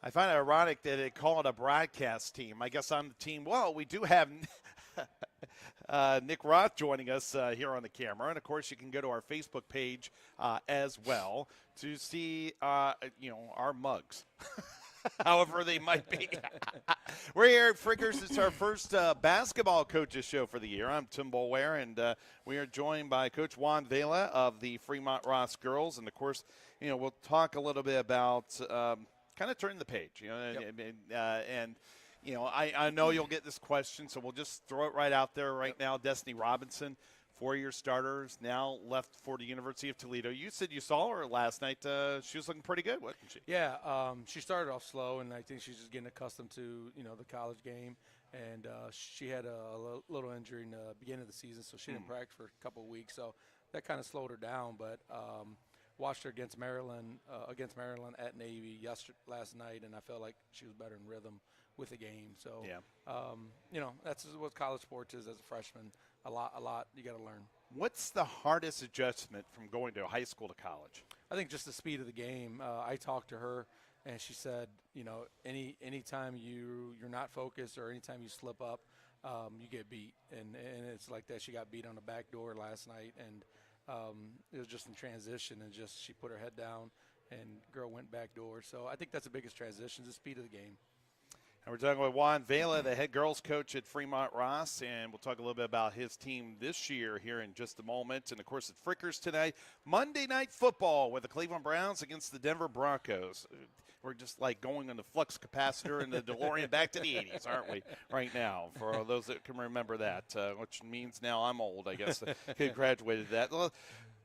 I find it ironic that they call it a broadcast team. I guess I'm the team. Well, we do have Nick Roth joining us here on the camera, and of course, you can go to our Facebook page as well to see, our mugs. However they might be. We're here at Frickers. It's our first basketball coaches show for the year. I'm Tim Boulware, and we are joined by Coach Juan Vela of the Fremont Ross girls. And, of course, we'll talk a little bit about kind of turning the page, Yep. I know you'll get this question, so we'll just throw it right out there right now. Destiny Robinson, four-year starters, now left for the University of Toledo. You said you saw her last night. She was looking pretty good, wasn't she? Yeah, she started off slow, and I think she's just getting accustomed to the college game. And she had a little injury in the beginning of the season, so she didn't practice for a couple of weeks. So that kind of slowed her down. But watched her against Maryland at Navy last night, and I felt like she was better in rhythm with the game. So that's what college sports is as a freshman. A lot you got to learn. What's the hardest adjustment from going to high school to college? I think just the speed of the game. I talked to her, and she said, anytime you're not focused or anytime you slip up, you get beat. And it's like that. She got beat on the back door last night, and it was just in transition, and just she put her head down, and girl went back door. So I think that's the biggest transition, the speed of the game. And we're talking with Juan Vela, the head girls coach at Fremont Ross, and we'll talk a little bit about his team this year here in just a moment. And, of course, at Frickers tonight, Monday Night Football with the Cleveland Browns against the Denver Broncos. We're just like going on the flux capacitor in the DeLorean back to the 80s, aren't we, right now, for those that can remember that, which means now I'm old, I guess. Kid graduated that.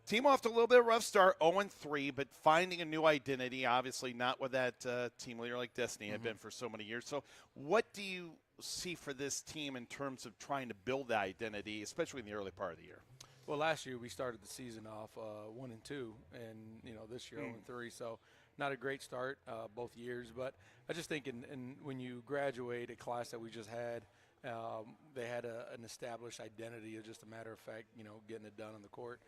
Team off to a little bit of a rough start, 0-3, but finding a new identity, obviously not with that team leader like Destiny had been for so many years. So what do you see for this team in terms of trying to build that identity, especially in the early part of the year? Well, last year we started the season off 1-2, and this year 0-3. So not a great start both years, but I just think when you graduate a class that we just had, they had an established identity. It's just a matter of fact, getting it done on the court.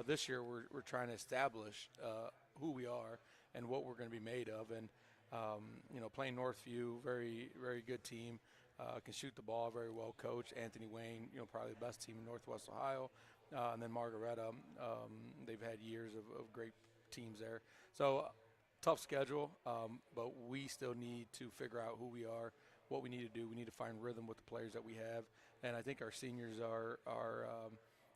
This year, we're trying to establish who we are and what we're going to be made of. And playing Northview, very very good team, can shoot the ball, very well coached. Anthony Wayne, probably the best team in Northwest Ohio, and then Margaretta. They've had years of great teams there. So tough schedule, but we still need to figure out who we are, what we need to do. We need to find rhythm with the players that we have, and I think our seniors are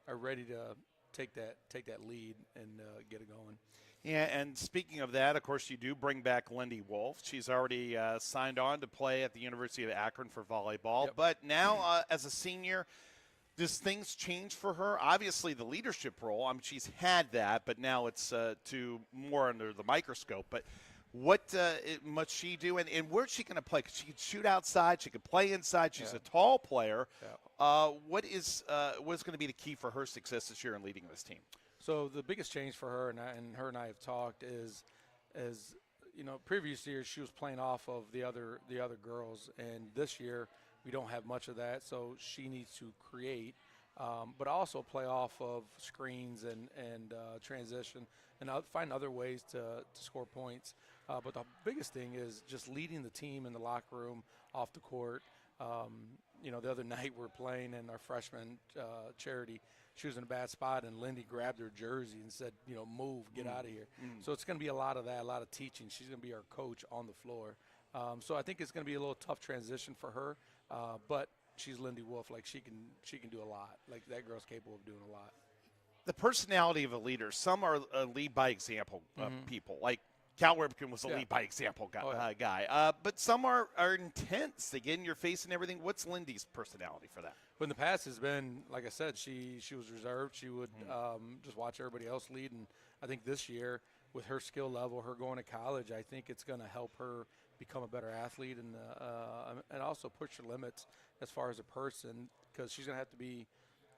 ready to take that lead and get it going. Yeah, and speaking of that, of course, you do bring back Lindy Wolf. She's already signed on to play at the University of Akron for volleyball. Yep. But now, as a senior, does things change for her? Obviously, the leadership role, she's had that, but now it's to more under the microscope. But what must she do, and where's she going to play? Because she can shoot outside, she can play inside. She's a tall player. Yeah. What is going to be the key for her success this year in leading this team? So the biggest change for her, and her and I have talked, is previous years she was playing off of the other girls, and this year we don't have much of that. So she needs to create, but also play off of screens and transition, and find other ways to score points. But the biggest thing is just leading the team in the locker room, off the court. The other night we're playing, and our freshman Charity, she was in a bad spot, and Lindy grabbed her jersey and said, move, get out of here. So it's going to be a lot of that, a lot of teaching. She's going to be our coach on the floor. So I think it's going to be a little tough transition for her, but she's Lindy Wolf. Like, she can do a lot. Like, that girl's capable of doing a lot. The personality of a leader. Some are lead by example people, like Cal Ripken was a lead by example guy. But some are intense. They get in your face and everything. What's Lindy's personality for that? Well, in the past, has been, like I said, she was reserved. She would just watch everybody else lead. And I think this year, with her skill level, her going to college, I think it's going to help her become a better athlete and also push her limits as far as a person, because she's going to have to be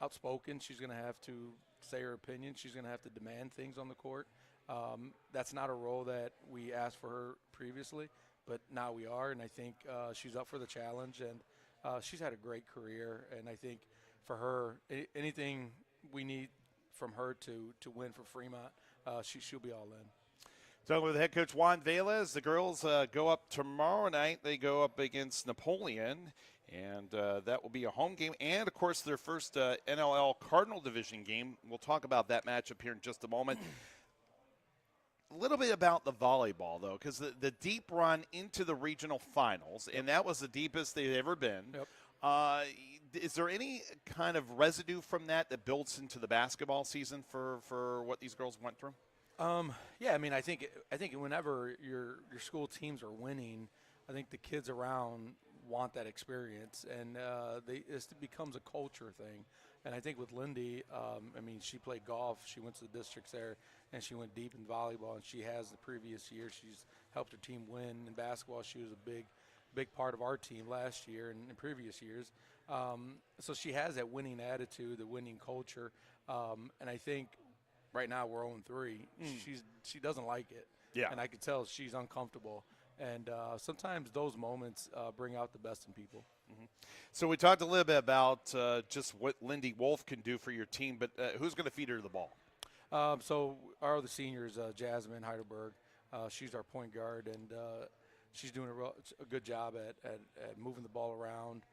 outspoken. She's going to have to say her opinion. She's going to have to demand things on the court. That's not a role that we asked for her previously, but now we are, and I think she's up for the challenge, and she's had a great career, and I think for her, anything we need from her to win for Fremont, she'll be all in. Talking with head coach Juan Vela as the girls go up tomorrow night. They go up against Napoleon, and that will be a home game. And, of course, their first NLL Cardinal Division game. We'll talk about that matchup here in just a moment. A little bit about the volleyball, though, because the deep run into the regional finals, and that was the deepest they've ever been. Yep. Is there any kind of residue from that builds into the basketball season for what these girls went through? Yeah, I mean, I think whenever your school teams are winning, I think the kids around want that experience, and it becomes a culture thing. And I think with Lindy, I mean, she played golf, she went to the districts there, and she went deep in volleyball, and she has the previous year. She's helped her team win in basketball. She was a big part of our team last year and in previous years. So she has that winning attitude, the winning culture, and I think right now we're 0-3. She doesn't like it, and I could tell she's uncomfortable. And sometimes those moments bring out the best in people. Mm-hmm. So we talked a little bit about just what Lindy Wolf can do for your team, but who's going to feed her the ball? So our other seniors, Jasmine Heidelberg, she's our point guard, and she's doing a good job at moving the ball around.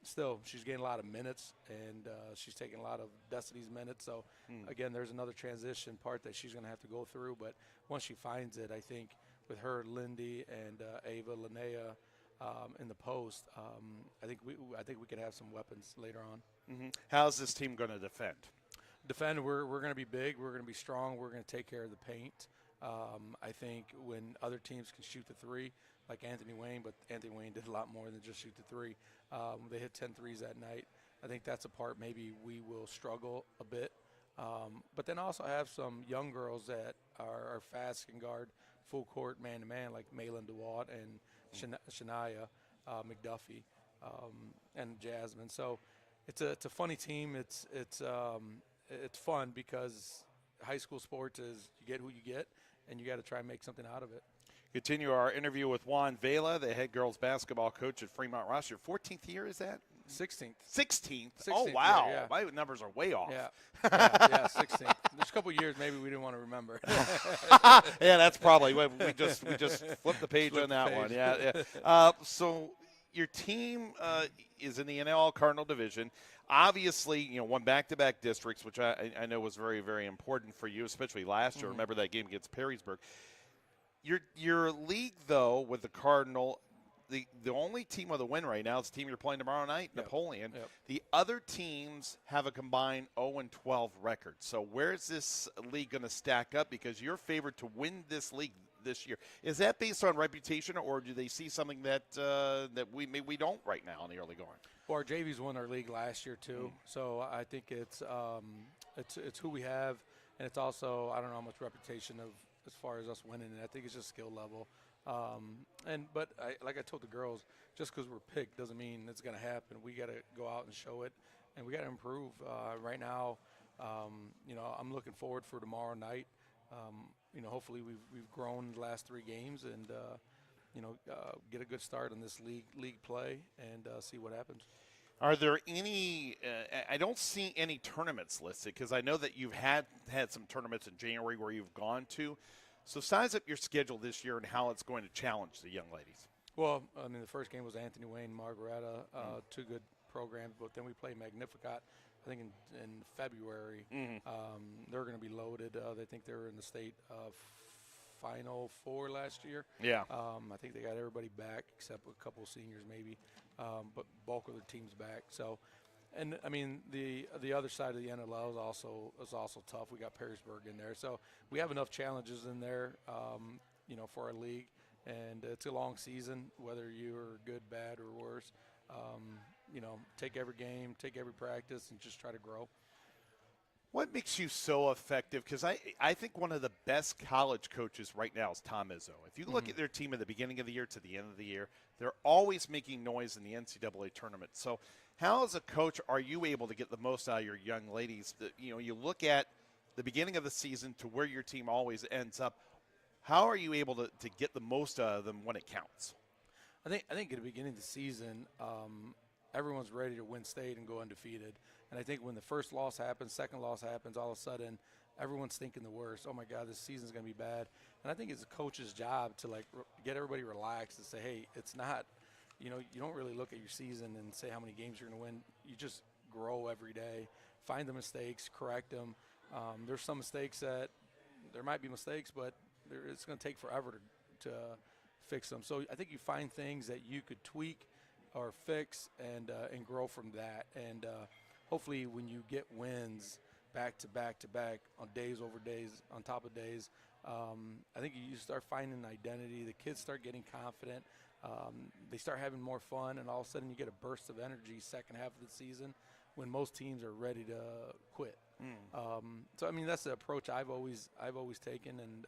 Still, she's getting a lot of minutes, and she's taking a lot of Destiny's minutes. So, again, there's another transition part that she's going to have to go through. But once she finds it, I think with her, Lindy, and Ava, Linnea in the post, I think we could have some weapons later on. Mm-hmm. How's this team going to defend? We're going to be big. We're going to be strong. We're going to take care of the paint. I think when other teams can shoot the three, like Anthony Wayne, but Anthony Wayne did a lot more than just shoot the three. They hit 10 threes that night. I think that's a part maybe we will struggle a bit. But then also have some young girls that are fast, can guard full court man-to-man, like Malin DeWatt and Shania McDuffie and Jasmine. So it's a funny team. It's fun because high school sports is you get who you get, and you got to try and make something out of it. Continue our interview with Juan Vela, the head girls basketball coach at Fremont Ross. Your 14th year, is that? 16th. 16th? Oh, wow. Year, yeah. My numbers are way off. Yeah, 16th. There's a couple of years maybe we didn't want to remember. Yeah, that's probably what we just flipped the page on that one. Yeah. So your team is in the NL Cardinal Division. Obviously, won back-to-back districts, which I know was very, very important for you, especially last year. Remember that game against Perrysburg. Your league, though, with the Cardinal, the only team with a win right now is the team you're playing tomorrow night, Napoleon. Yep. The other teams have a combined 0-12 record. So where's this league going to stack up? Because you're favored to win this league this year. Is that based on reputation, or do they see something that we don't right now in the early going? Well, our JVs won our league last year too, so I think it's who we have, and it's also I don't know how much reputation of as far as us winning, and I think it's just skill level. But like I told the girls, just because we're picked doesn't mean it's going to happen. We got to go out and show it, and we got to improve. Right now, I'm looking forward for tomorrow night. Hopefully we've grown in the last 3 games and get a good start on this league play and see what happens. Are there any I don't see any tournaments listed because I know that you've had some tournaments in January where you've gone to. So size up your schedule this year and how it's going to challenge the young ladies. Well, I mean, the first game was Anthony Wayne, Margaretta, 2 good programs, but then we play Magnificat, I think, in February. They're going to be loaded. They think they were in the state Final 4 last year. Yeah. I think they got everybody back except a couple of seniors maybe, but bulk of the team's back. So, and I mean the other side of the NLL is also tough. We got Perrysburg in there, so we have enough challenges in there, for our league. And it's a long season, whether you're good, bad, or worse. Take every game, take every practice, and just try to grow. What makes you so effective? Because I think one of the best college coaches right now is Tom Izzo. If you look at their team at the beginning of the year to the end of the year, they're always making noise in the NCAA tournament. So how, as a coach, are you able to get the most out of your young ladies? You look at the beginning of the season to where your team always ends up. How are you able to get the most out of them when it counts? I think at the beginning of the season, everyone's ready to win state and go undefeated. And I think when the first loss happens, second loss happens, all of a sudden everyone's thinking the worst. Oh my God, this season's going to be bad. And I think it's a coach's job to like get everybody relaxed and say, hey, it's not. You know, you don't really look at your season and say how many games you're going to win. You just grow every day, find the mistakes, correct them. There's some mistakes that there might be mistakes, but it's going to take forever to fix them. So I think you find things that you could tweak or fix and grow from that. And hopefully when you get wins back to back to back on days over days, on top of days, I think you start finding an identity. The kids start getting confident. They start having more fun, and all of a sudden you get a burst of energy second half of the season when most teams are ready to quit. So I mean that's the approach I've always taken, and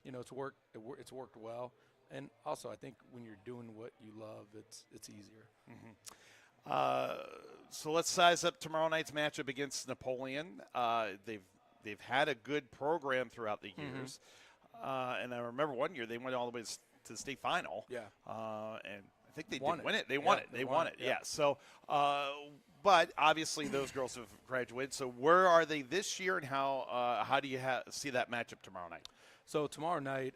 you know it's worked well. And also I think when you're doing what you love, it's easier. So let's size up tomorrow night's matchup against Napoleon. They've had a good program throughout the years, and I remember one year they went all the way to the state final. Yeah. And I think they Won did win it. it. They Yeah, won it. they They won won it, it. yeah. Yeah. So, but obviously those girls have graduated. So where are they this year, and how do you see that matchup tomorrow night? So tomorrow night,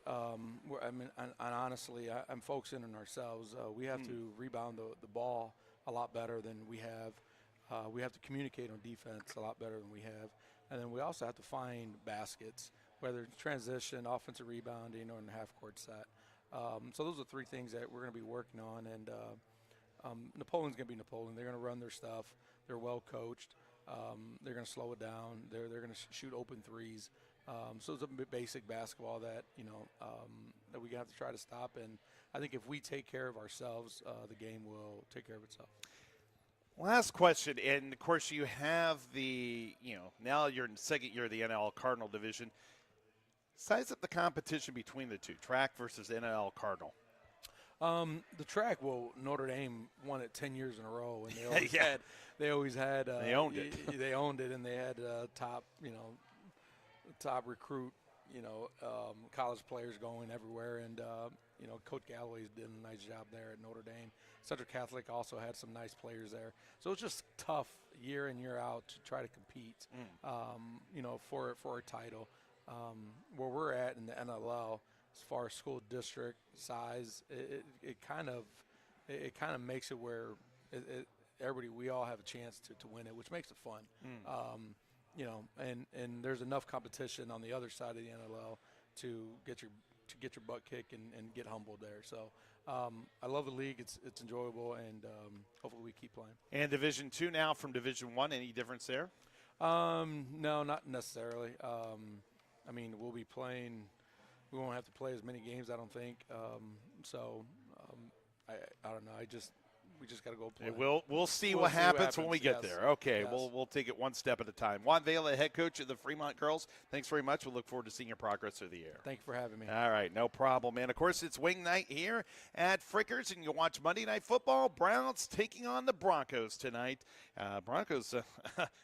honestly, I'm focusing on ourselves. We have to rebound the ball a lot better than we have. We have to communicate on defense a lot better than we have. And then we also have to find baskets, whether it's transition, offensive rebounding, or in the half-court set. So those are three things that we're going to be working on. And Napoleon's going to be Napoleon. They're going to run their stuff. They're well coached. They're going to slow it down. They're going to shoot open threes. So it's a basic basketball that that we have to try to stop. And I think if we take care of ourselves, the game will take care of itself. Last question, and of course you have now you're in the second year of the NL Cardinal division. Size up the competition between the two, track versus NL Cardinal. The track, Notre Dame won it 10 years in a row, and they always had they owned it. They owned it, and they had top recruit, college players going everywhere, and Coach Galloway's did a nice job there at Notre Dame. Central Catholic also had some nice players there, so it's just tough year in year out to try to compete, for a title. Where we're at in the NLL, as far as school district size, it kind of makes it where we all have a chance to win it, which makes it fun. And there's enough competition on the other side of the NLL to get your butt kicked and get humbled there. So I love the league. It's enjoyable, and hopefully we keep playing. And Division II now from Division I, any difference there? No, not necessarily. I mean, we'll be playing. We won't have to play as many games, I don't think. I don't know. We just got to go play. We'll see what happens when we get yes. there. Okay, Yes. we'll take it one step at a time. Juan Vela, head coach of the Fremont Girls, thanks very much. We'll look forward to seeing your progress through the year. Thank you for having me. All right, no problem. And, of course, it's wing night here at Frickers, and you watch Monday Night Football. Browns taking on the Broncos tonight. Broncos,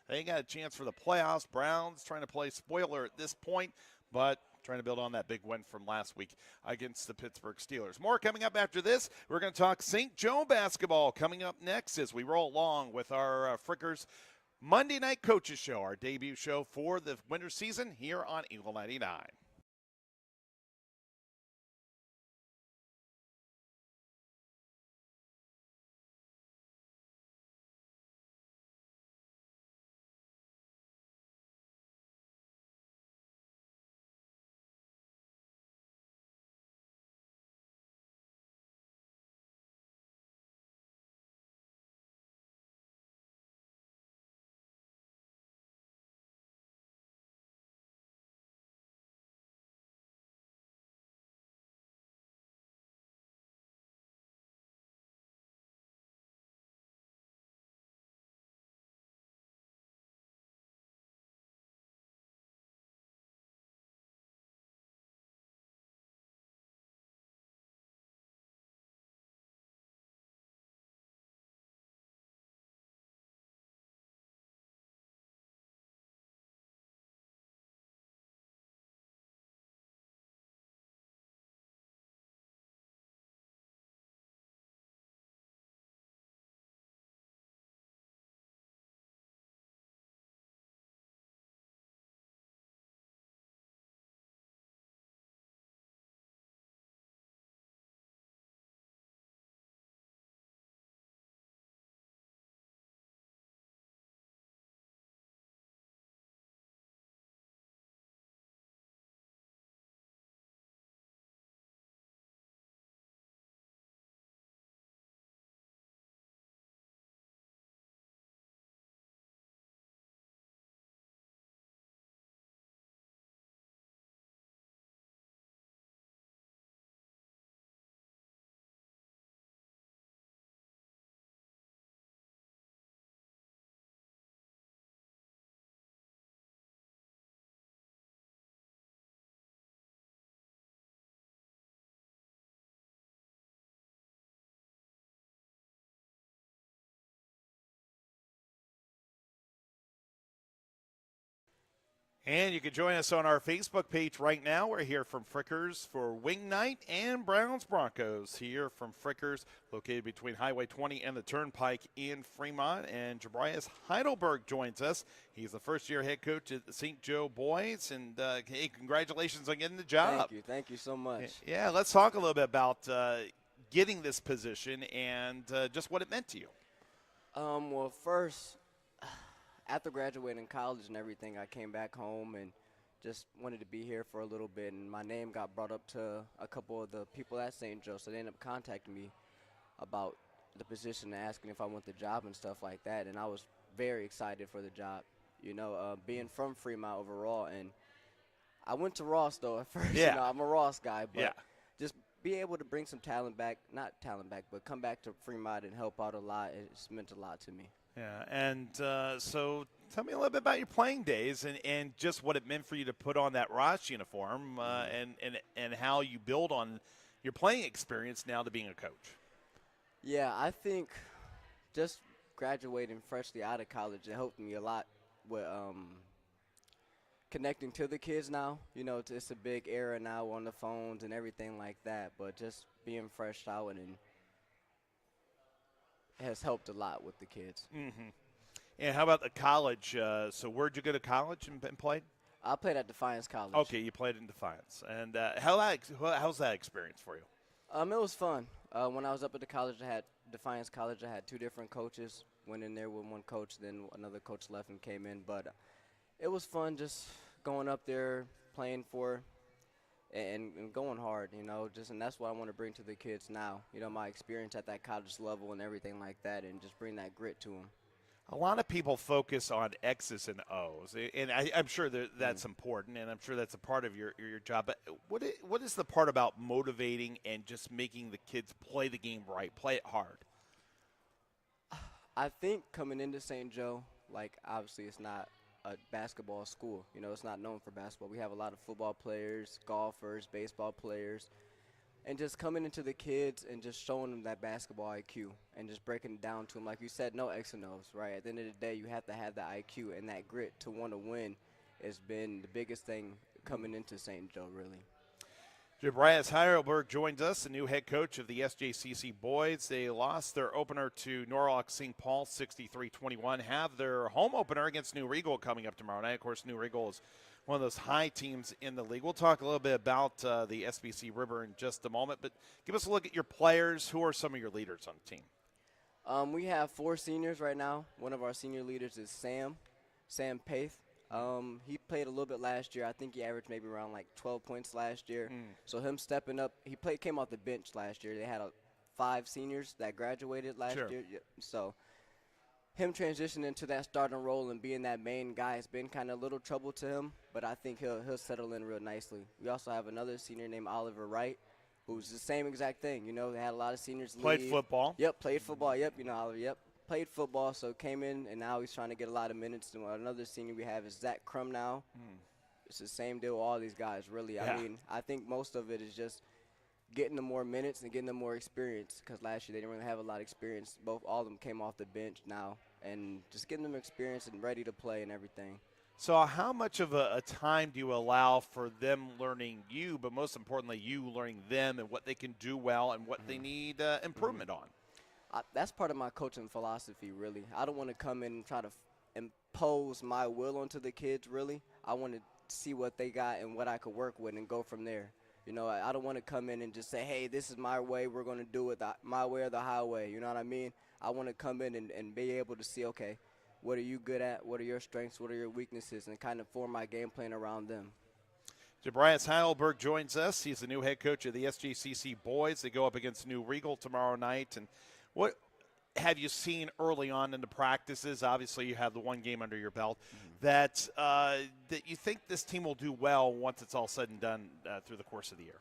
they got a chance for the playoffs. Browns trying to play spoiler at this point, but trying to build on that big win from last week against the Pittsburgh Steelers. More coming up after this. We're going to talk St. Joe basketball coming up next as we roll along with our Frickers Monday Night Coaches Show, our debut show for the winter season here on Eagle 99. And you can join us on our Facebook page right now. We're here from Frickers for Wing Night and Browns Broncos here from Frickers, located between Highway 20 and the Turnpike in Fremont. And Jabrias Heidelberg joins us. He's the first-year head coach at the St. Joe Boys. And, hey, congratulations on getting the job. Thank you so much. Yeah, let's talk a little bit about getting this position and just what it meant to you. Well, first, after graduating college and everything, I came back home and just wanted to be here for a little bit. And my name got brought up to a couple of the people at St. Joe, so they ended up contacting me about the position and asking if I want the job and stuff like that. And I was very excited for the job, being from Fremont overall. And I went to Ross, though, at first. Yeah. I'm a Ross guy, but Yeah. just be able to bring some talent back, not talent back, but come back to Fremont and help out a lot, it's meant a lot to me. Yeah, and so tell me a little bit about your playing days and just what it meant for you to put on that Ross uniform and how you build on your playing experience now to being a coach. Yeah, I think just graduating freshly out of college, it helped me a lot with connecting to the kids now. It's a big era now on the phones and everything like that, but just being fresh out and has helped a lot with the kids. Mm-hmm. And how about the college? So where'd you go to college and played? I played at Defiance College. Okay, you played in Defiance. And how's that experience for you? It was fun. When I was up at the college, Defiance College, I had two different coaches. Went in there with one coach, then another coach left and came in. But it was fun just going up there, playing for and going hard, and that's what I want to bring to the kids now. My experience at that college level and everything like that, and just bring that grit to them. A lot of people focus on X's and O's, and I'm sure that's important, and I'm sure that's a part of your job. But what is the part about motivating and just making the kids play the game right, play it hard? I think coming into St. Joe, obviously it's not a basketball school. It's not known for basketball. We have a lot of football players, golfers, baseball players, and just coming into the kids and just showing them that basketball IQ and just breaking it down to them. Like you said, no X and O's, right? At the end of the day, you have to have the IQ and that grit to want to win has been the biggest thing coming into St. Joe, really. Jabrias Heidelberg joins us, the new head coach of the SJCC Boys. They lost their opener to Norwalk St. Paul 63-21, have their home opener against New Regal coming up tomorrow night. Of course, New Regal is one of those high teams in the league. We'll talk a little bit about the SBC River in just a moment, but give us a look at your players. Who are some of your leaders on the team? We have 4 seniors right now. One of our senior leaders is Sam Paith. He played a little bit last year. I think he averaged maybe around 12 points last year. So him stepping up, came off the bench last year. They had 5 seniors that graduated last year. So him transitioning to that starting role and being that main guy has been kind of a little trouble to him, but I think he'll settle in real nicely. We also have another senior named Oliver Wright, who's the same exact thing. They had a lot of seniors leave. Played football. Yep, played football. Yep, Oliver. Yep. Played football, so came in, and now he's trying to get a lot of minutes. And another senior we have is Zach Crum now. It's the same deal with all these guys, really. Yeah. I think most of it is just getting them more minutes and getting them more experience, because last year they didn't really have a lot of experience. All of them came off the bench now, and just getting them experience and ready to play and everything. So how much of a time do you allow for them learning you, but most importantly, you learning them and what they can do well and what they need improvement on? That's part of my coaching philosophy, really. I don't want to come in and try to impose my will onto the kids, really. I want to see what they got and what I could work with and go from there. I don't want to come in and just say, hey, this is my way, we're going to do it my way or the highway. You know what I mean? I want to come in and be able to see, okay, what are you good at, what are your strengths, what are your weaknesses, and kind of form my game plan around them. Jabrias Heidelberg joins us. He's the new head coach of the SJCC Boys. They go up against New Regal tomorrow night. And what have you seen early on in the practices? Obviously, you have the one game under your belt that you think this team will do well once it's all said and done through the course of the year.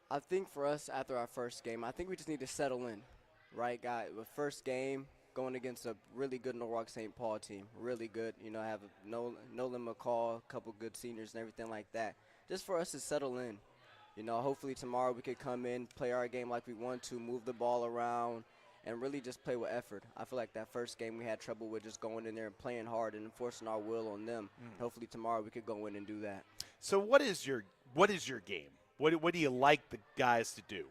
I think for us, after our first game, I think we just need to settle in, right, guy? The first game going against a really good Norwalk St. Paul team, really good. I have Nolan McCall, a couple good seniors and everything like that. Just for us to settle in. Hopefully tomorrow we could come in, play our game like we want to, move the ball around, and really just play with effort. I feel like that first game we had trouble with just going in there and playing hard and enforcing our will on them. Hopefully tomorrow we could go in and do that. So what is your game? What do you like the guys to do?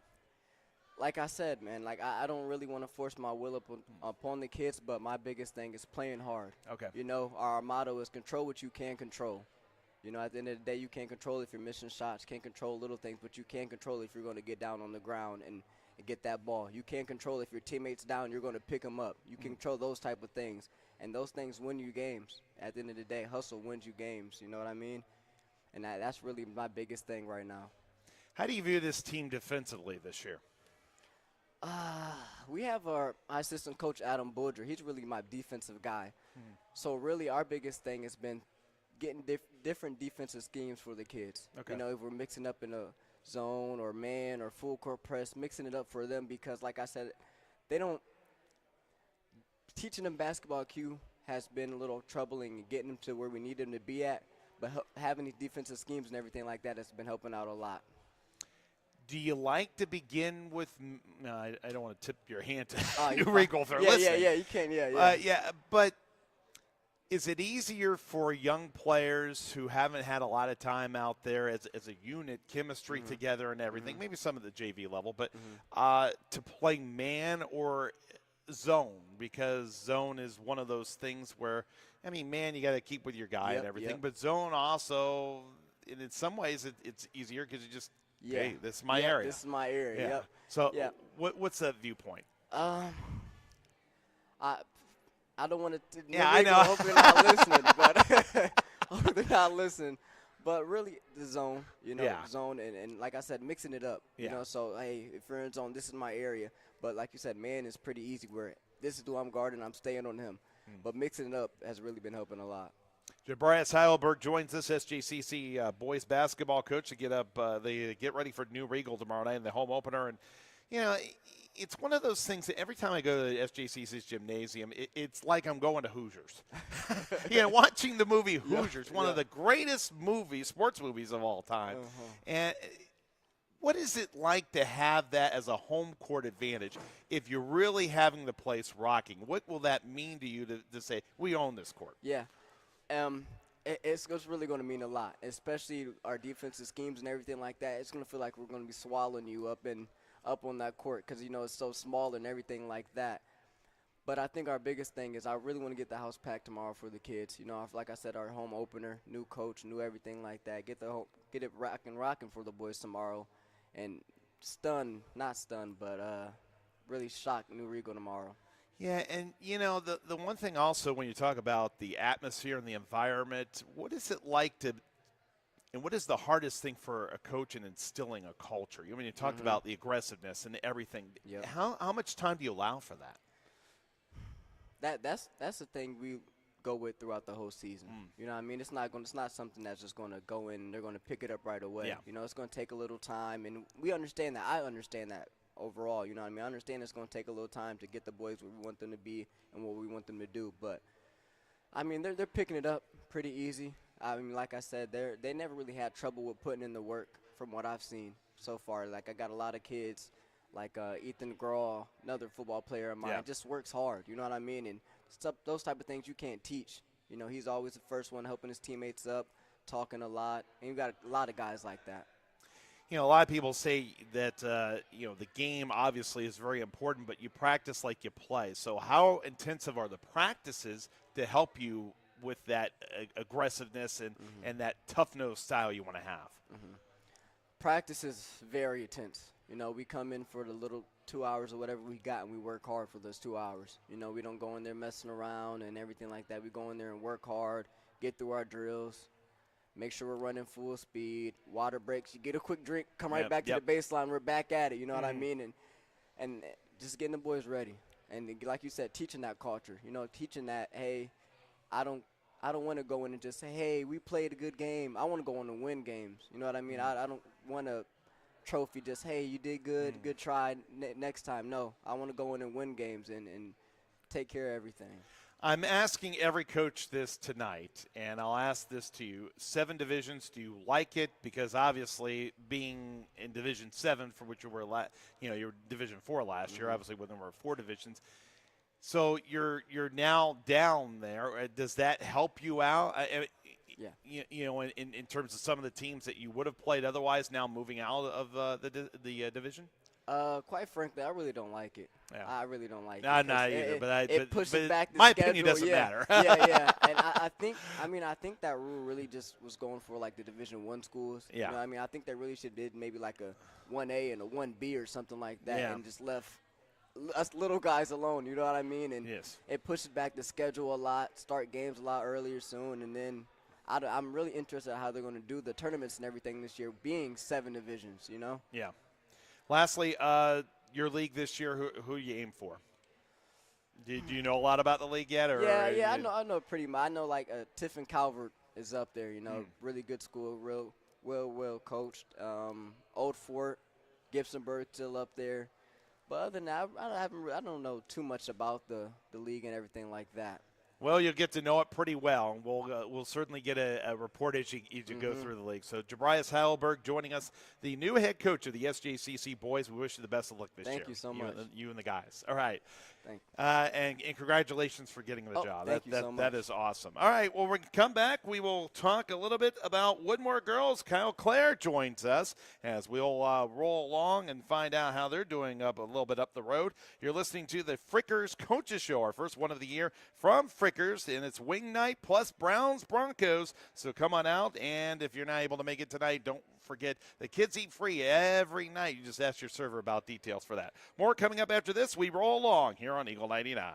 Like I said, man, like I don't really want to force my will upon the kids, but my biggest thing is playing hard. Okay. You know, our motto is control what you can control. You know, at the end of the day, you can't control if you're missing shots, can't control little things, but you can control if you're going to get down on the ground and get that ball. You can't control if your teammate's down, you're going to pick them up. You can control those type of things, and those things win you games. At the end of the day, hustle wins you games, you know what I mean? And that's really my biggest thing right now. How do you view this team defensively this year? We have our assistant coach, Adam Boudreaux. He's really my defensive guy. So really our biggest thing has been getting different defensive schemes for the kids. Okay. You know, if we're mixing up in a zone or man or full court press, mixing it up for them because, like I said, teaching them basketball IQ has been a little troubling and getting them to where we need them to be at. But having these defensive schemes and everything like that has been helping out a lot. Do you like to begin with? No, I don't want to tip your hand to You're New Regal if they're yeah, listening. you can, yeah. But is it easier for young players who haven't had a lot of time out there as a unit, chemistry together and everything, maybe some of the JV level, but to play man or zone? Because zone is one of those things where, I mean, man, you got to keep with your guy and everything, but zone also, in some ways, it's easier because you just, hey, this is my area. This is my area. Yeah. Yep. So what's that viewpoint? I don't want to. I know. Hope they're not listening, but hope they're not listening. But really, the zone, you know, zone, and like I said, mixing it up. You know, so hey, if you're in zone, this is my area. But like you said, man is pretty easy. Where this is who I'm guarding, I'm staying on him. But mixing it up has really been helping a lot. Jabrias Heidelberg joins us, SJCC boys basketball coach, to they get ready for New Regal tomorrow night in the home opener. And, you know, it's one of those things that every time I go to SJCC's gymnasium, it's like I'm going to Hoosiers. You know, watching the movie Hoosiers, one of the greatest sports movies of all time. And what is it like to have that as a home court advantage if you're really having the place rocking? What will that mean to you to say, we own this court? Yeah. It's really going to mean a lot, especially our defensive schemes and everything like that. It's going to feel like we're going to be swallowing you up on that court because, you know, it's so small and everything like that. But I think our biggest thing is I really want to get the house packed tomorrow for the kids. You know, like I said, our home opener, new coach, new everything like that. Get it rocking for the boys tomorrow, and not stun, but really shock New Regal tomorrow. Yeah, and, you know, the one thing also when you talk about the atmosphere and the environment, what is it like and what is the hardest thing for a coach in instilling a culture? I mean, you talked about the aggressiveness and everything. Yep. How much time do you allow for that? That's the thing we go with throughout the whole season. You know what I mean? It's not something that's just going to go in and they're going to pick it up right away. Yeah. You know, it's going to take a little time, and we understand that. I understand that. Overall, you know what I mean? I understand it's going to take a little time to get the boys where we want them to be and what we want them to do. But, I mean, they're picking it up pretty easy. I mean, like I said, they never really had trouble with putting in the work from what I've seen so far. Like, I got a lot of kids, like Ethan Graw, another football player of mine, just works hard. You know what I mean? And those type of things you can't teach. You know, he's always the first one helping his teammates up, talking a lot. And you got a lot of guys like that. You know, a lot of people say that, you know, the game obviously is very important, but you practice like you play. So how intensive are the practices to help you with that aggressiveness and that tough-nosed style you want to have? Practice is very intense. You know, we come in for the little 2 hours or whatever we got, and we work hard for those 2 hours. You know, we don't go in there messing around and everything like that. We go in there and work hard, get through our drills. Make sure we're running full speed. Water breaks. You get a quick drink, come right back to the baseline. We're back at it. You know what I mean? And just getting the boys ready. And like you said, teaching that culture. You know, teaching that, hey, I don't want to go in and just say, hey, we played a good game. I want to go in and win games. You know what I mean? I don't want a trophy just, hey, you did good, good try next time. No, I want to go in and win games and take care of everything. I'm asking every coach this tonight, and I'll ask this to you. 7 divisions, do you like it? Because obviously being in Division 7, for which you were, you were Division 4 last year, obviously when there were 4 divisions. So you're now down there. Does that help you out? Yeah. In terms of some of the teams that you would have played otherwise now moving out of the division? Quite frankly, I really don't like it. Yeah. I really don't like Nah, it. not either, It pushes back the my schedule. opinion doesn't yeah. matter. yeah. And I think that rule really just was going for like the Division 1 schools. Yeah. You know what I mean? I think they really should did maybe like a 1A and a 1B or something like that, Yeah. and just left us little guys alone. You know what I mean? And Yes. it pushes back the schedule a lot. Start games a lot earlier soon, and then I'm really interested in how they're going to do the tournaments and everything this year, being 7 divisions. You know? Yeah. Lastly, your league this year, who you aim for? Do you know a lot about the league yet? Or Yeah. I know pretty much. I know like Tiffin Calvert is up there. You know, really good school, real well coached. Old Fort, Gibsonburg still up there. But other than that, I don't know too much about the league and everything like that. Well, you'll get to know it pretty well, and we'll certainly get a report as you go through the league. So, Jabrias Heidelberg joining us, the new head coach of the SJCC boys. We wish you the best of luck this year. Thank you so much. You and the guys. All right. Thank you. And congratulations for getting the job. Thank you so much. That is awesome. All right. Well, when we come back, we will talk a little bit about Woodmore girls. Kyle Clare joins us as we'll roll along and find out how they're doing up a little bit up the road. You're listening to the Frickers Coaches Show, our first one of the year from Frickers, and it's wing night plus Browns Broncos. So come on out, and if you're not able to make it tonight, don't forget the kids eat free every night. You just ask your server about details for that. More coming up after this. We roll along here on Eagle 99.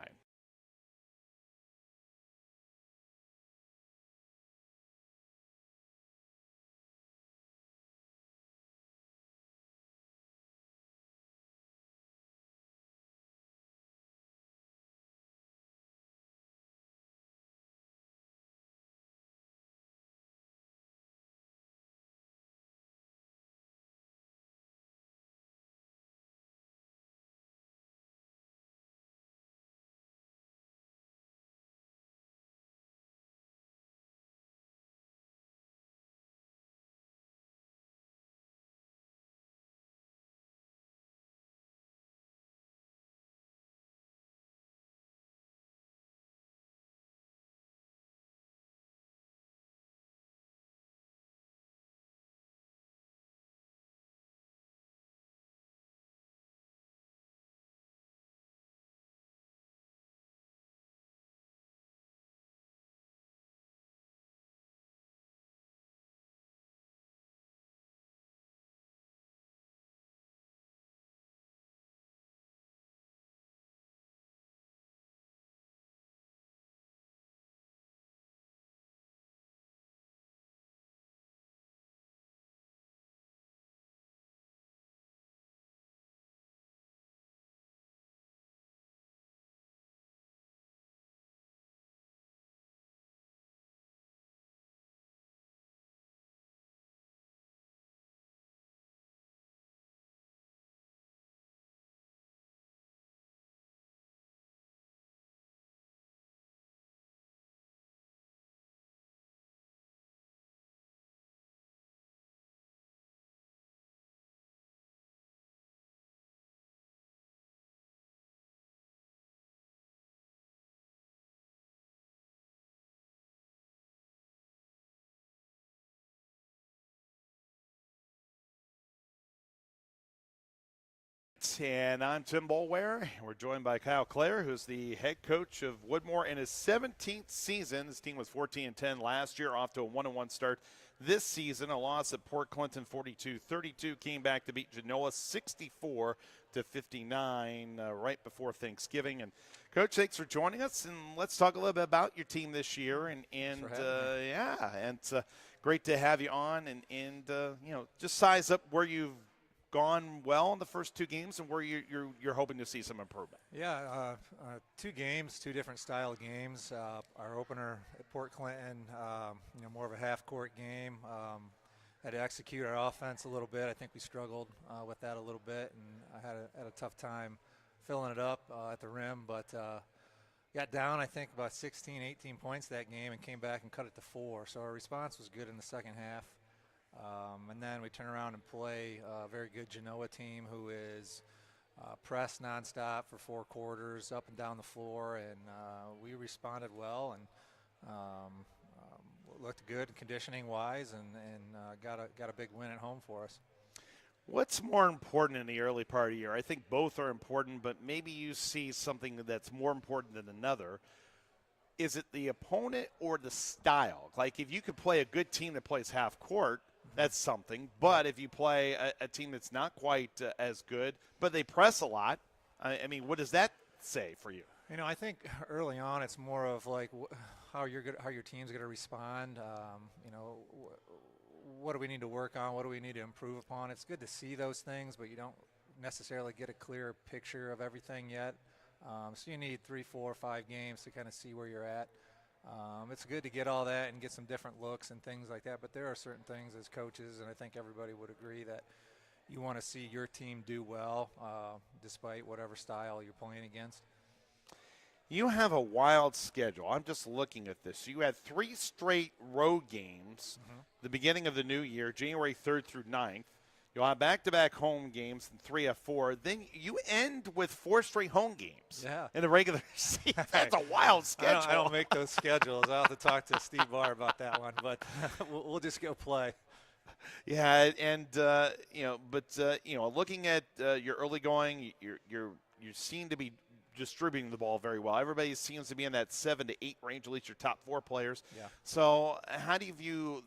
And I'm Tim Boulware. We're joined by Kyle Clare, who's the head coach of Woodmore in his 17th season. His team was 14-10 last year, off to a 1-1 start this season. A loss at Port Clinton 42-32. Came back to beat Genoa 64-59 right before Thanksgiving. And Coach, thanks for joining us. And let's talk a little bit about your team this year. And it's great to have you on. And just size up where you've gone well in the first 2 games and where you're hoping to see some improvement. Yeah, 2 games, 2 different style games. Our opener at Port Clinton, more of a half-court game. Had to execute our offense a little bit. I think we struggled with that a little bit, and I had a tough time filling it up at the rim. But got down, I think, about 16, 18 points that game and came back and cut it to 4. So our response was good in the second half. And then we turn around and play a very good Genoa team who is pressed nonstop for 4 quarters, up and down the floor, and we responded well and looked good conditioning-wise, and got a big win at home for us. What's more important in the early part of the year? I think both are important, but maybe you see something that's more important than another. Is it the opponent or the style? Like if you could play a good team that plays half court, that's something. But if you play a team that's not quite as good, but they press a lot, I mean, what does that say for you? You know, I think early on it's more of like how your team's going to respond. You know, what do we need to work on? What do we need to improve upon? It's good to see those things, but you don't necessarily get a clear picture of everything yet. So you need 3, 4, 5 games to kind of see where you're at. It's good to get all that and get some different looks and things like that, but there are certain things as coaches, and I think everybody would agree that you want to see your team do well despite whatever style you're playing against. You have a wild schedule. I'm just looking at this. You had 3 straight road games the beginning of the new year, January 3rd through 9th. You'll have back-to-back home games and 3 of 4. Then you end with 4 straight home games in the regular season. That's a wild schedule. I don't make those schedules. I'll have to talk to Steve Barr about that one, but we'll just go play. Yeah, and looking at your early going, you seem to be distributing the ball very well. Everybody seems to be in that 7 to 8 range, at least your top 4 players. Yeah. So how do you view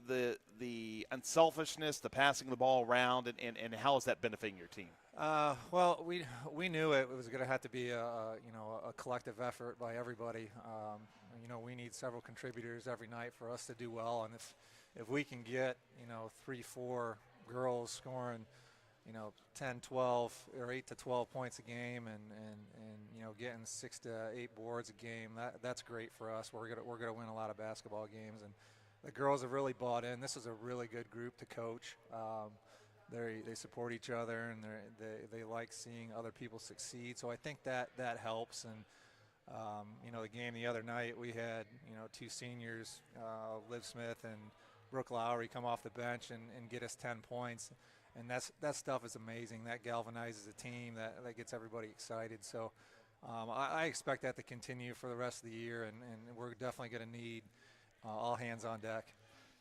the unselfishness, the passing the ball around, and how is that benefiting your team? Well, we knew it was going to have to be a collective effort by everybody. We need several contributors every night for us to do well, and if we can get 3, 4 girls scoring 10, 12, or 8 to 12 points a game, and getting 6 to 8 boards a game, that's great for us. We're gonna win a lot of basketball games, and the girls have really bought in. This is a really good group to coach. They support each other, and they like seeing other people succeed. So I think that helps. And the game the other night, we had 2 seniors, Liv Smith and Brooke Lowry, come off the bench and get us 10 points. And that stuff is amazing. That galvanizes a team. That gets everybody excited. So I expect that to continue for the rest of the year, and we're definitely going to need all hands on deck.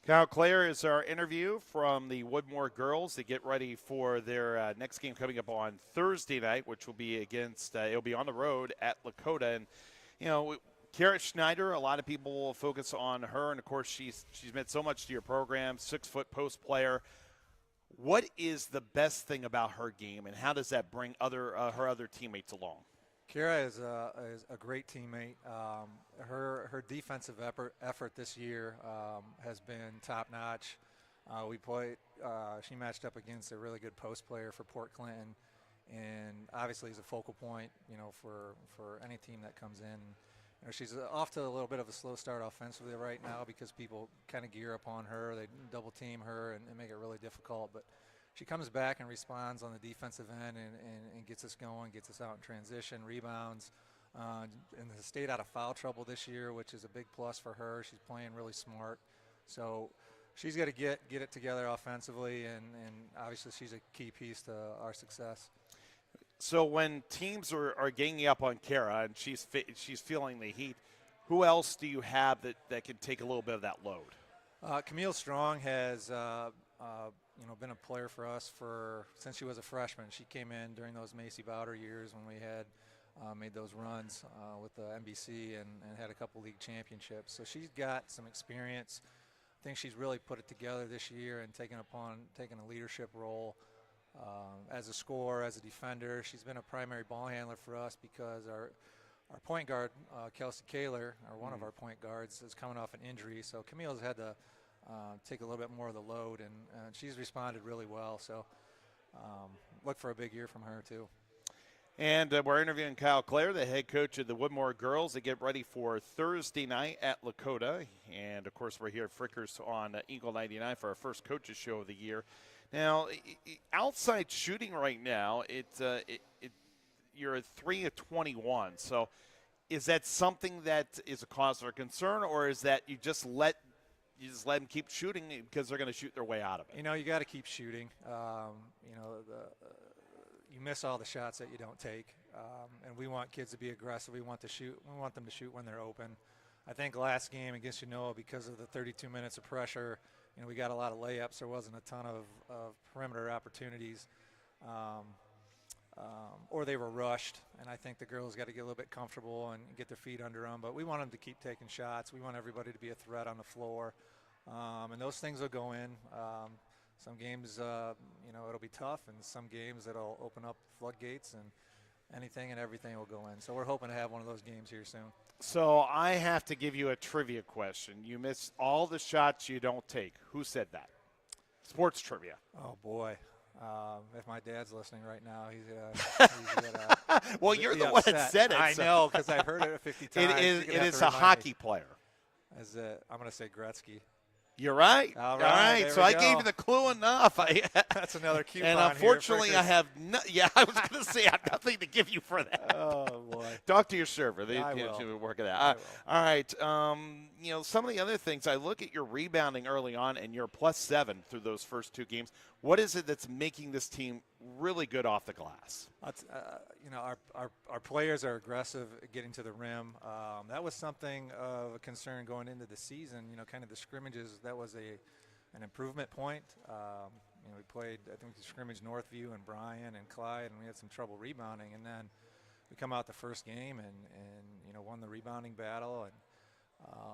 Kyle Clare is our interview from the Woodmore girls to get ready for their next game coming up on Thursday night, which will be against, it'll be on the road at Lakota. And, Kara Schneider, a lot of people will focus on her, and of course she's meant so much to your program, 6-foot post player. What is the best thing about her game, and how does that bring her other teammates along? Kara is a great teammate. Her defensive effort this year has been top notch. She matched up against a really good post player for Port Clinton, and obviously is a focal point, for any team that comes in. She's off to a little bit of a slow start offensively right now because people kind of gear up on her. They double team her and make it really difficult. But she comes back and responds on the defensive end and gets us going, gets us out in transition, rebounds, and has stayed out of foul trouble this year, which is a big plus for her. She's playing really smart. So she's got to get it together offensively, and obviously she's a key piece to our success. So when teams are ganging up on Kara and she's feeling the heat, who else do you have that can take a little bit of that load? Camille Strong has been a player for us since she was a freshman. She came in during those Macy Bowder years when we had made those runs with the NBC and had a couple league championships. So she's got some experience. I think she's really put it together this year and taken a leadership role. As a scorer, as a defender. She's been a primary ball handler for us because our point guard, Kelsey Kaler, or one of our point guards, is coming off an injury. So Camille's had to take a little bit more of the load, and she's responded really well. So look for a big year from her, too. And we're interviewing Kyle Clare, the head coach of the Woodmore girls. They get ready for Thursday night at Lakota. And, of course, we're here at Frickers on Eagle 99 for our first coaches show of the year. Now, outside shooting right now, you're at 3 of 21. So Is that something that is a cause for concern, or is that you just let them keep shooting because they're going to shoot their way out of it? You know, you got to keep shooting. You know, you miss all the shots that you don't take, and we want kids to be aggressive. We want them to shoot when they're open. I think last game against Genoa, because of the 32 minutes of pressure, you know, we got a lot of layups. There wasn't a ton of perimeter opportunities. Or they were rushed, and I think the girls got to get a little bit comfortable and get their feet under them. But we want them to keep taking shots. We want everybody to be a threat on the floor, and those things will go in. Some games, you know, it'll be tough, and some games it'll open up floodgates, and anything and everything will go in. So we're hoping to have one of those games here soon. So I have to give you a trivia question. You miss all the shots you don't take. Who said that? Sports trivia. Oh, boy. If my dad's listening right now, he's gonna well, you're be the one that upset. said it. I so know, because I've heard it 50 times. it is a hockey player. I'm going to say Gretzky. You're right. All right. So I gave you the clue enough. That's another coupon. And unfortunately, here, I have I was going to say I have nothing to give you for that. Oh boy. Talk to your server. They I can will. work it I out. All right. You know, some of the other things. I look at your rebounding early on, and you're +7 through those first two games. What is it that's making this team really good off the glass? You know, our players are aggressive at getting to the rim. That was something of a concern going into the season. You know, kind of the scrimmages. That was an improvement point. You know, we played, I think we scrimmaged Northview and Bryan and Clyde, and we had some trouble rebounding. And then we come out the first game and you know, won the rebounding battle. And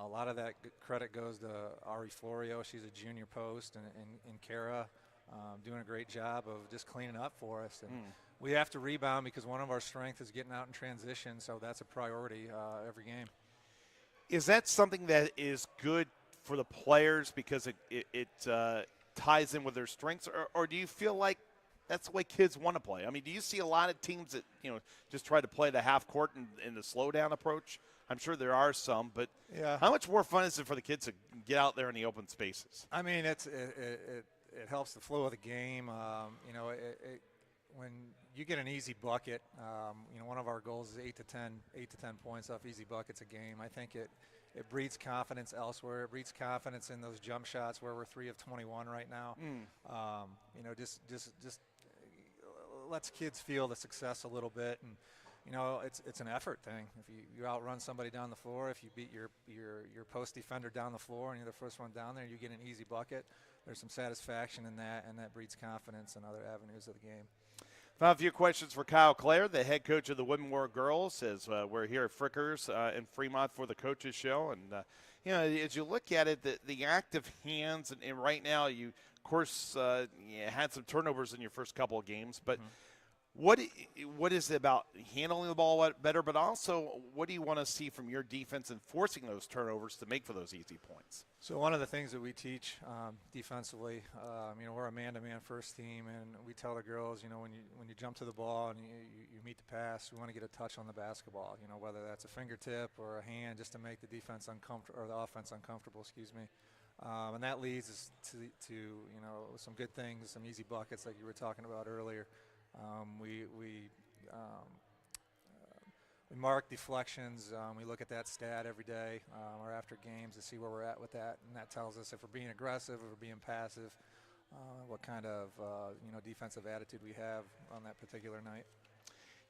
a lot of that credit goes to Ari Florio. She's a junior post, and Kara doing a great job of just cleaning up for us. And we have to rebound because one of our strengths is getting out in transition, so that's a priority every game. Is that something that is good for the players because it ties in with their strengths, or do you feel like that's the way kids want to play? I mean, do you see a lot of teams that, you know, just try to play the half court and the slow down approach? I'm sure there are some, but yeah. How much more fun is it for the kids to get out there in the open spaces? I mean, it helps the flow of the game. You know, when you get an easy bucket, you know, one of our goals is 8 to 10 points off easy buckets a game. I think it breeds confidence elsewhere. It breeds confidence in those jump shots where we're 3 of 21 right now. You know, just lets kids feel the success a little bit, and you know, it's an effort thing. If you outrun somebody down the floor, if you beat your post defender down the floor and you're the first one down there, you get an easy bucket. There's some satisfaction in that, and that breeds confidence in other avenues of the game. I have a few questions for Kyle Clare, the head coach of the Whitmore Girls, as we're here at Frickers in Fremont for the Coaches Show. And, you know, as you look at it, the active hands, and right now you, of course, you had some turnovers in your first couple of games, but what is it about handling the ball better, but also what do you want to see from your defense in forcing those turnovers to make for those easy points? So one of the things that we teach defensively, you know, we're a man-to-man first team, and we tell the girls, you know, when you jump to the ball and you meet the pass, we want to get a touch on the basketball, you know, whether that's a fingertip or a hand, just to make the defense uncomfortable or the offense uncomfortable. Excuse me. And that leads us to you know, some good things, some easy buckets like you were talking about earlier. We mark deflections. We look at that stat every day or after games to see where we're at with that, and that tells us if we're being aggressive, if we're being passive, what kind of you know, defensive attitude we have on that particular night.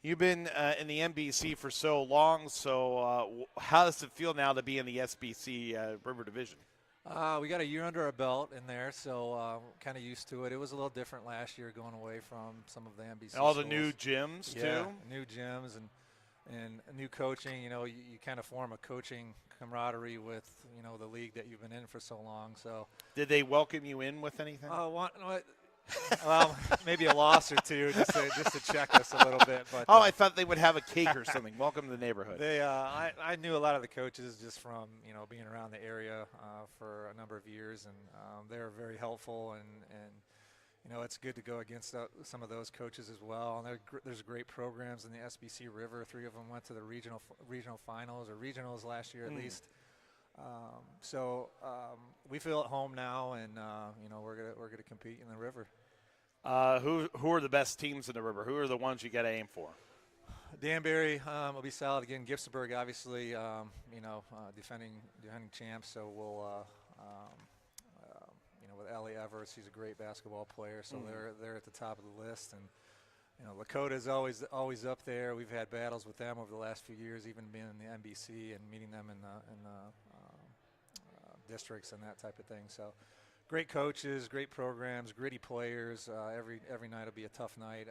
You've been in the NBC for so long, so how does it feel now to be in the SBC River Division? We got a year under our belt in there, so kind of used to it. It was a little different last year going away from some of the NBC and all the schools. new gyms, yeah, too? New gyms and new coaching. You know, you kind of form a coaching camaraderie with, you know, the league that you've been in for so long. So did they welcome you in with anything? Well, maybe a loss or two just to check us a little bit. But I thought they would have a cake or something. Welcome to the neighborhood. I knew a lot of the coaches just from, you know, being around the area for a number of years, and they were very helpful, and you know, it's good to go against some of those coaches as well. And there's great programs in the SBC River. 3 of them went to the regional finals or regionals last year at least. So we feel at home now, and you know, we're gonna compete in the river. Who are the best teams in the river? Who are the ones you got to aim for? Danbury will be solid again. Gibsonburg, obviously, defending champs. So we'll, with Ellie Everts, he's a great basketball player. So they're at the top of the list, and Lakota's always up there. We've had battles with them over the last few years, even being in the NBC and meeting them in the districts and that type of thing. So. Great coaches, great programs, gritty players. Every night will be a tough night.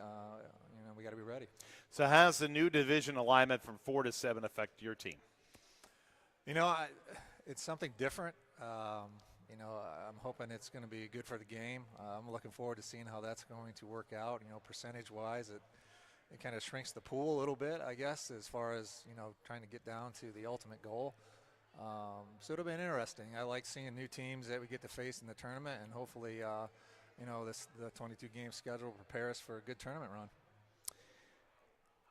We got to be ready. So how does the new division alignment from 4 to 7 affect your team? It's something different. I'm hoping it's going to be good for the game. I'm looking forward to seeing how that's going to work out. Percentage-wise, it kind of shrinks the pool a little bit, I guess, as far as trying to get down to the ultimate goal. So it'll be interesting. I like seeing new teams that we get to face in the tournament, and hopefully, the 22-game schedule will prepare us for a good tournament run.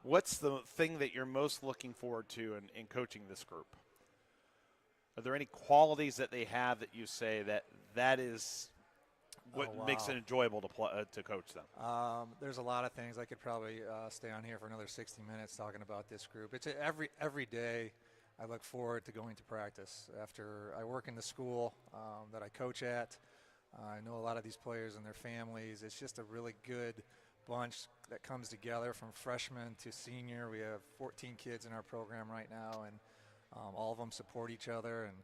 What's the thing that you're most looking forward to in coaching this group? Are there any qualities that they have that you say that is what makes it enjoyable to coach them? There's a lot of things. I could probably stay on here for another 60 minutes talking about this group. It's every day. I look forward to going to practice. After I work in the school that I coach at, I know a lot of these players and their families. It's just a really good bunch that comes together from freshman to senior. We have 14 kids in our program right now, and all of them support each other. And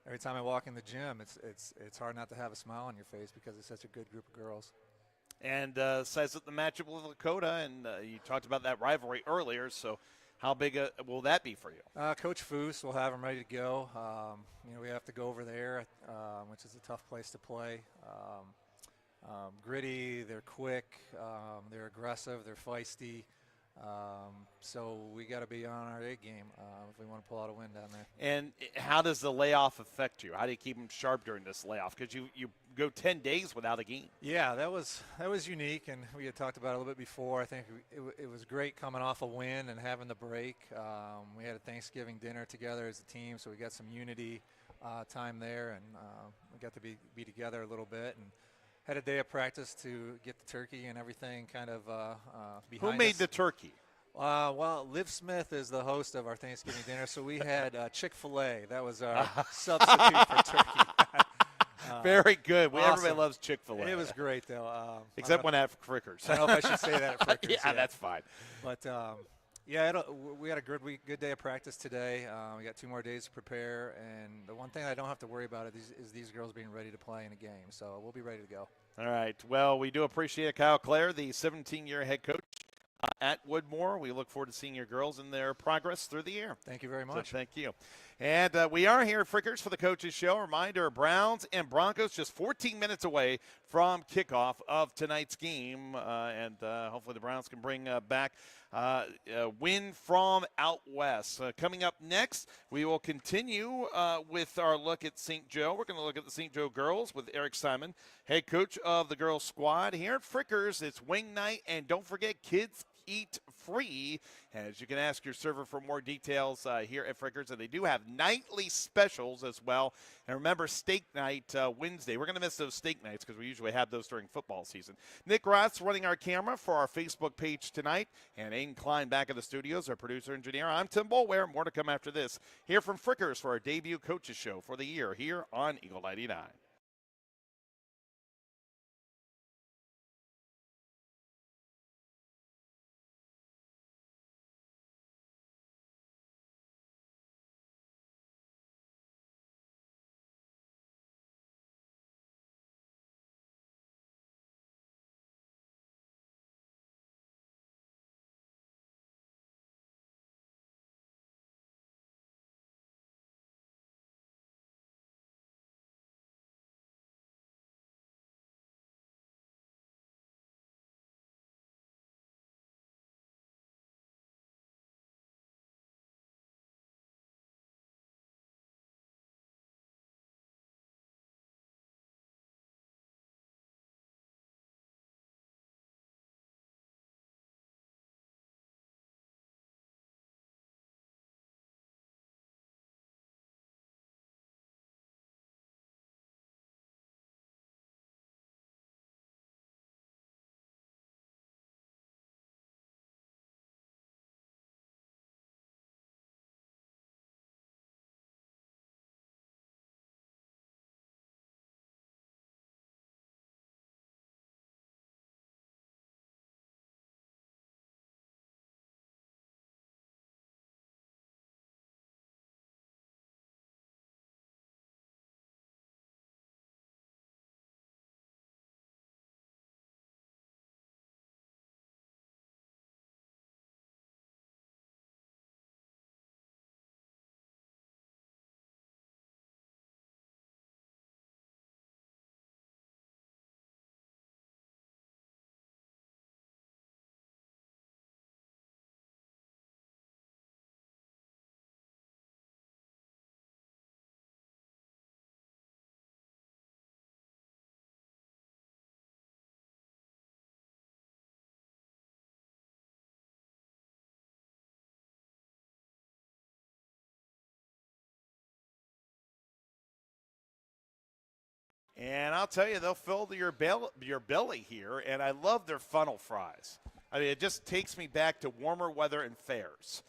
every time I walk in the gym, it's hard not to have a smile on your face because it's such a good group of girls. And size up the matchup with Lakota, and you talked about that rivalry earlier, so how big will that be for you? Coach Foose will have them ready to go. We have to go over there, which is a tough place to play. Gritty, they're quick, they're aggressive, they're feisty. So we got to be on our A game if we want to pull out a win down there. And how does the layoff affect you? How do you keep them sharp during this layoff? Because you go 10 days without a game. Yeah, that was unique, and we had talked about it a little bit before. I think it was great coming off a win and having the break. We had a Thanksgiving dinner together as a team, so we got some unity time there, and we got to be together a little bit. And had a day of practice to get the turkey and everything kind of behind us. Who made the turkey? Well, Liv Smith is the host of our Thanksgiving dinner, so we had Chick-fil-A. That was our substitute for turkey. Very good. Awesome. Everybody loves Chick-fil-A. It was great, though. Except when at Frickers. I don't know if I should say that at Frickers. Yeah, that's fine. But, we had a good day of practice today. We got 2 more days to prepare, and the one thing I don't have to worry about is these girls being ready to play in a game. So we'll be ready to go. All right. Well, we do appreciate Kyle Clare, the 17-year head coach at Woodmore. We look forward to seeing your girls and their progress through the year. Thank you very much. So thank you. And we are here at Frickers for the Coaches Show. Reminder, Browns and Broncos just 14 minutes away from kickoff of tonight's game. And hopefully the Browns can bring back a win from out west. Coming up next, we will continue with our look at St. Joe. We're going to look at the St. Joe girls with Eric Simon, head coach of the girls squad. Here at Frickers, it's wing night. And don't forget, kids eat free, as you can ask your server for more details here at Frickers. And they do have nightly specials as well. And remember, steak night Wednesday. We're going to miss those steak nights because we usually have those during football season. Nick Roth's running our camera for our Facebook page tonight. And Aiden Klein back in the studios, our producer engineer. I'm Tim Boulware. More to come after this. Here from Frickers for our debut Coaches Show for the year here on Eagle 99. And I'll tell you, they'll fill your belly here, and I love their funnel fries. I mean, it just takes me back to warmer weather and fairs.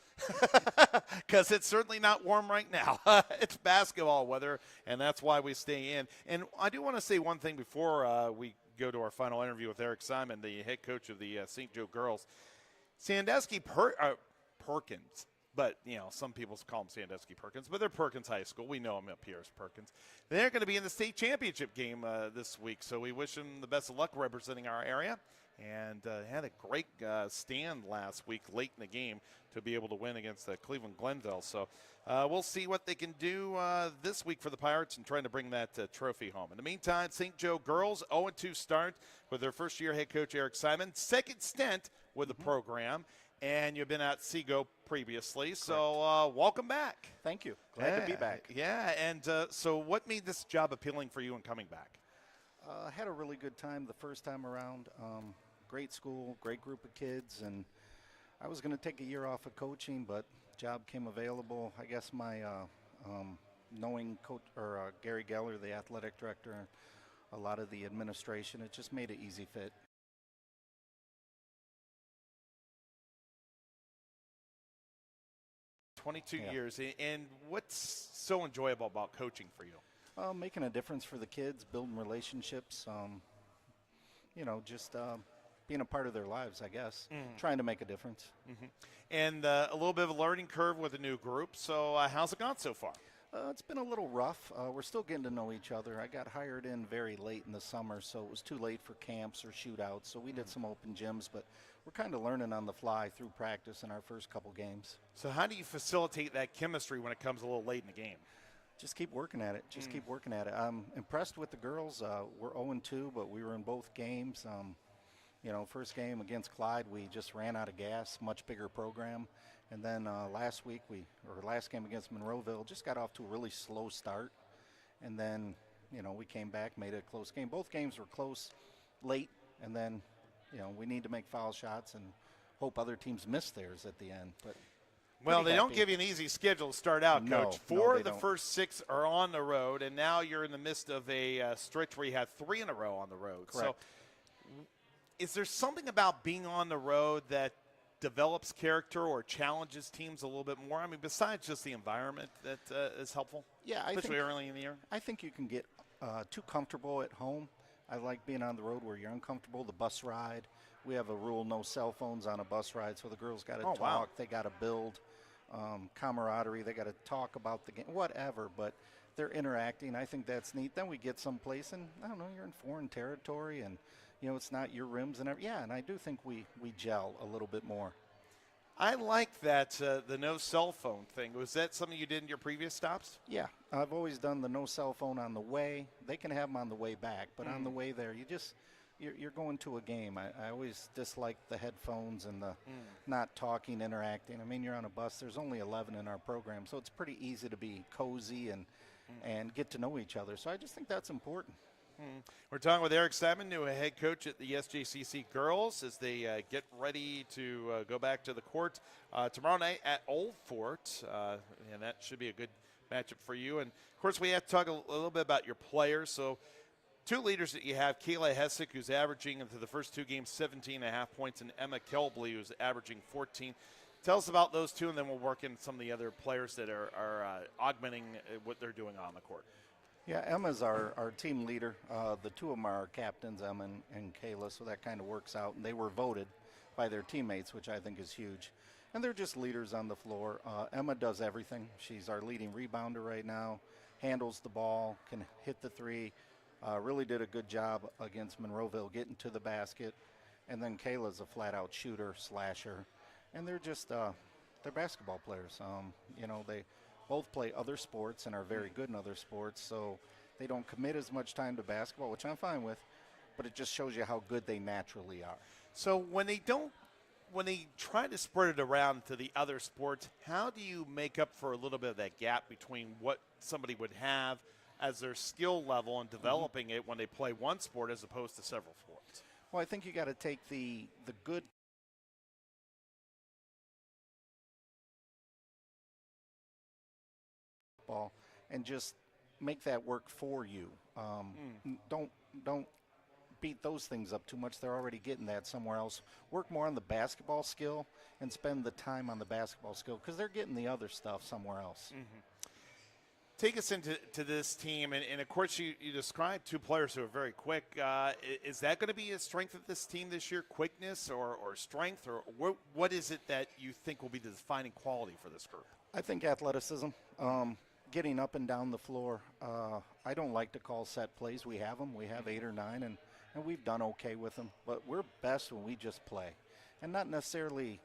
Because it's certainly not warm right now. It's basketball weather, and that's why we stay in. And I do want to say one thing before we go to our final interview with Eric Simon, the head coach of the St. Joe girls. Sandusky Perkins, but, some people call them Sandusky Perkins, but they're Perkins High School. We know them up here as Perkins. They're going to be in the state championship game this week, so we wish them the best of luck representing our area. And had a great stand last week late in the game to be able to win against Cleveland Glenville. So we'll see what they can do this week for the Pirates and trying to bring that trophy home. In the meantime, St. Joe girls 0-2 start with their first-year head coach Eric Simon. Second stint with the program, and you've been at Seago previously. Correct. So welcome back. Thank you. Glad to be back. Yeah, and so what made this job appealing for you in coming back? I had a really good time the first time around. Great school, great group of kids, and I was going to take a year off of coaching, but job came available. I guess my knowing coach or Gary Geller, the athletic director, a lot of the administration, it just made an easy fit. Yeah. Years, and what's so enjoyable about coaching for you? Making a difference for the kids, building relationships, just being a part of their lives, I guess, trying to make a difference. Mm-hmm. And a little bit of a learning curve with a new group. So how's it gone so far? It's been a little rough. We're still getting to know each other. I got hired in very late in the summer, so it was too late for camps or shootouts. So we did some open gyms, but we're kind of learning on the fly through practice in our first couple games. So how do you facilitate that chemistry when it comes a little late in the game? Just keep working at it. Keep working at it. I'm impressed with the girls. We're 0-2, but we were in both games. First game against Clyde, we just ran out of gas, much bigger program. And then last game against Monroeville, just got off to a really slow start. And then, we came back, made it a close game. Both games were close late, and then, we need to make foul shots and hope other teams miss theirs at the end. But well, they don't give you an easy schedule to start out, Coach. Four of the first 6 are on the road, and now you're in the midst of a stretch where you have 3 in a row on the road. Correct. So is there something about being on the road that develops character or challenges teams a little bit more? I mean, besides just the environment that is helpful? Yeah, especially early in the year? I think you can get too comfortable at home. I like being on the road where you're uncomfortable. The bus ride, we have a rule, no cell phones on a bus ride, so the girls got to talk. Wow. They got to build camaraderie. They got to talk about the game, whatever, but they're interacting. I think that's neat. Then we get someplace, and I don't know, you're in foreign territory, and it's not your rims and everything. Yeah, and I do think we gel a little bit more. I like that, the no cell phone thing. Was that something you did in your previous stops? Yeah, I've always done the no cell phone on the way. They can have them on the way back, but on the way there, you're going to a game. I always dislike the headphones and the not talking, interacting. I mean, you're on a bus. There's only 11 in our program, so it's pretty easy to be cozy and get to know each other. So I just think that's important. We're talking with Eric Simon, new head coach at the SJCC girls, as they get ready to go back to the court tomorrow night at Old Fort, and that should be a good matchup for you. And, of course, we have to talk a little bit about your players. So 2 leaders that you have, Kayla Hessick, who's averaging into the first 2 games 17.5 points, and Emma Kelbley, who's averaging 14. Tell us about those 2, and then we'll work in some of the other players that are augmenting what they're doing on the court. Yeah, Emma's our team leader. The 2 of them are our captains, Emma and Kayla, so that kind of works out. And they were voted by their teammates, which I think is huge. And they're just leaders on the floor. Emma does everything. She's our leading rebounder right now, handles the ball, can hit the 3, really did a good job against Monroeville getting to the basket. And then Kayla's a flat-out shooter, slasher. And they're just they're basketball players. They both play other sports and are very good in other sports, so they don't commit as much time to basketball, which I'm fine with, but it just shows you how good they naturally are. So when they try to spread it around to the other sports, how do you make up for a little bit of that gap between what somebody would have as their skill level and developing it when they play one sport as opposed to several sports? Well, I think you got to take the good ball and just make that work for you. Don't beat those things up too much. They're already getting that somewhere else. Work more on the basketball skill and spend the time on the basketball skill because they're getting the other stuff somewhere else. Take us into this team, and of course you described two players who are very quick. Is that going to be a strength of this team this year, quickness or strength, or what is it that you think will be the defining quality for this group? I think athleticism, getting up and down the floor. I don't like to call set plays. We have them. We have 8 or 9, and we've done okay with them. But we're best when we just play, and not necessarily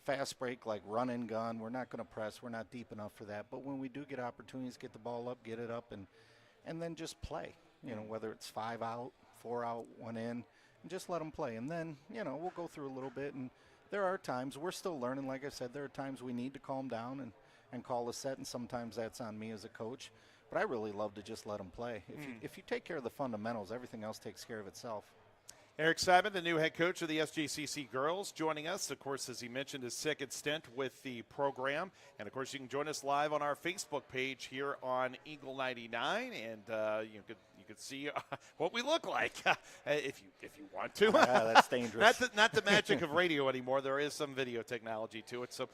fast break like run and gun. We're not going to press. We're not deep enough for that. But when we do get opportunities, get the ball up, get it up, and then just play. You know, whether it's 5 out, 4 out, 1 in, and just let them play. And then, we'll go through a little bit. And there are times we're still learning. Like I said, there are times we need to calm down and call a set, and sometimes that's on me as a coach. But I really love to just let them play. If you take care of the fundamentals, everything else takes care of itself. Eric Simon, the new head coach of the SJCC girls, joining us. Of course, as he mentioned, his second stint with the program. And, of course, you can join us live on our Facebook page here on Eagle 99. And you could see what we look like if you want to. Yeah, that's dangerous. not the magic of radio anymore. There is some video technology to it. So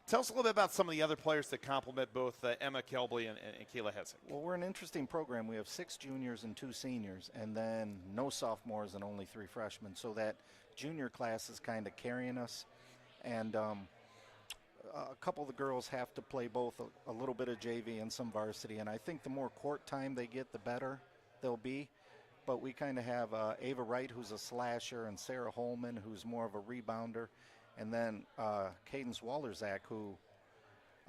tell us a little bit about some of the other players that complement both Emma Kelbley and Kayla Hessig. Well, we're an interesting program. We have 6 juniors and 2 seniors, and then no sophomores and only 3 freshmen. So that junior class is kind of carrying us. And a couple of the girls have to play both a little bit of JV and some varsity. And I think the more court time they get, the better they'll be. But we kind of have Ava Wright, who's a slasher, and Sarah Holman, who's more of a rebounder. And then Cadence Wallerzak, who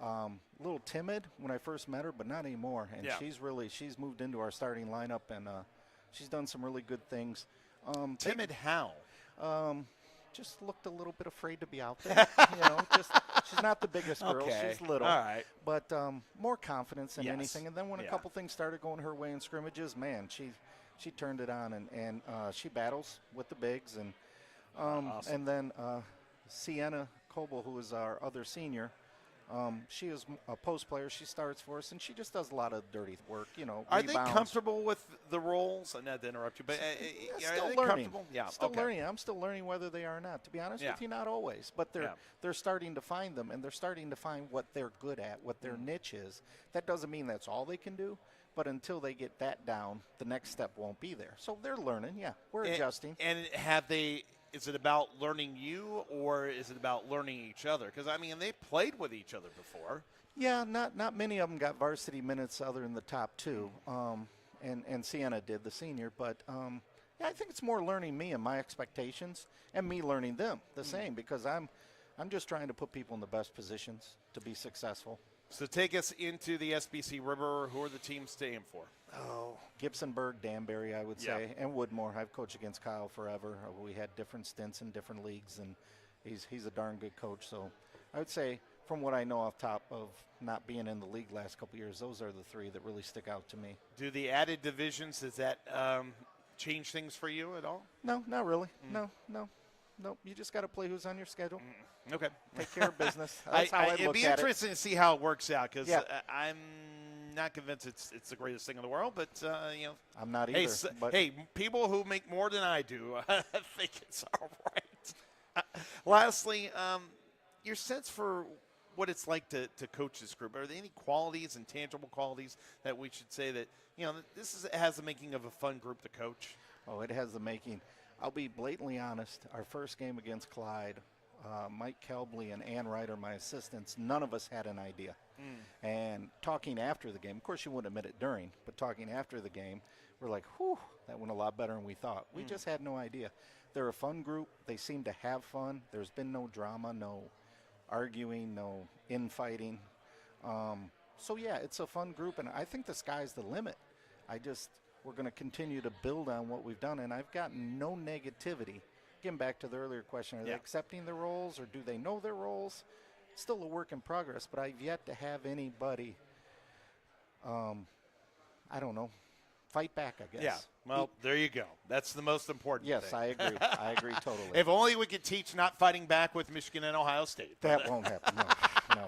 a little timid when I first met her, but not anymore. And she's moved into our starting lineup, and she's done some really good things. Timid how? Just looked a little bit afraid to be out there. She's not the biggest girl. Okay. She's little. All right. But more confidence than Yes. anything. And then when a couple things started going her way in scrimmages, man, she turned it on, and she battles with the bigs. And Awesome. and then Sienna Coble, who is our other senior, she is a post player. She starts for us, and she just does a lot of dirty work, Are they rebounds. comfortable with the roles? Not to interrupt you, but are Still they learning. comfortable? Yeah, Still okay. learning. I'm still learning whether they are or not. To be honest with you, not always. But they're starting to find them, and they're starting to find what they're good at, what their niche is. That doesn't mean that's all they can do, but until they get that down, the next step won't be there. So they're learning. Yeah, we're adjusting. And have they? Is it about learning you, or is it about learning each other? Because they played with each other before. Yeah, not many of them got varsity minutes other than the top 2, and Sienna did, the senior. But I think it's more learning me and my expectations, and me learning them the same, because I'm just trying to put people in the best positions to be successful. So take us into the SBC River. Who are the teams to aim for? Oh, Gibsonburg, Danbury, I would say, and Woodmore. I've coached against Kyle forever. We had different stints in different leagues, and he's a darn good coach. So I would say, from what I know off top of not being in the league last couple of years, those are the 3 that really stick out to me. Do the added divisions, does that change things for you at all? No, not really. No. You just got to play who's on your schedule. Okay. Take care of business. That's how I it'd look be at it. interesting to see how it works out, because Yeah. I'm not convinced it's the greatest thing in the world, but I'm not either. But people who make more than I do, I think it's all right. Lastly, your sense for what it's like to coach this group. Are there any qualities and tangible qualities that we should say that has the making of a fun group to coach? Oh, it has the making. I'll be blatantly honest. Our first game against Clyde, Mike Kelbley and Ann Ryder, my assistants, none of us had an idea. And talking after the game, of course you wouldn't admit it during, but talking after the game, we're like, whew, that went a lot better than we thought. We just had no idea. They're a fun group. They seem to have fun. There's been no drama, no arguing, no infighting. So, yeah, it's a fun group, and I think the sky's the limit. We're going to continue to build on what we've done, and I've gotten no negativity. Getting back to the earlier question, are they accepting their roles, or do they know their roles? Still a work in progress, but I've yet to have anybody, I don't know, fight back, I guess. Yeah, well, there you go. That's the most important Yes, thing. I agree. I agree totally. If only we could teach not fighting back with Michigan and Ohio State. That won't happen. No.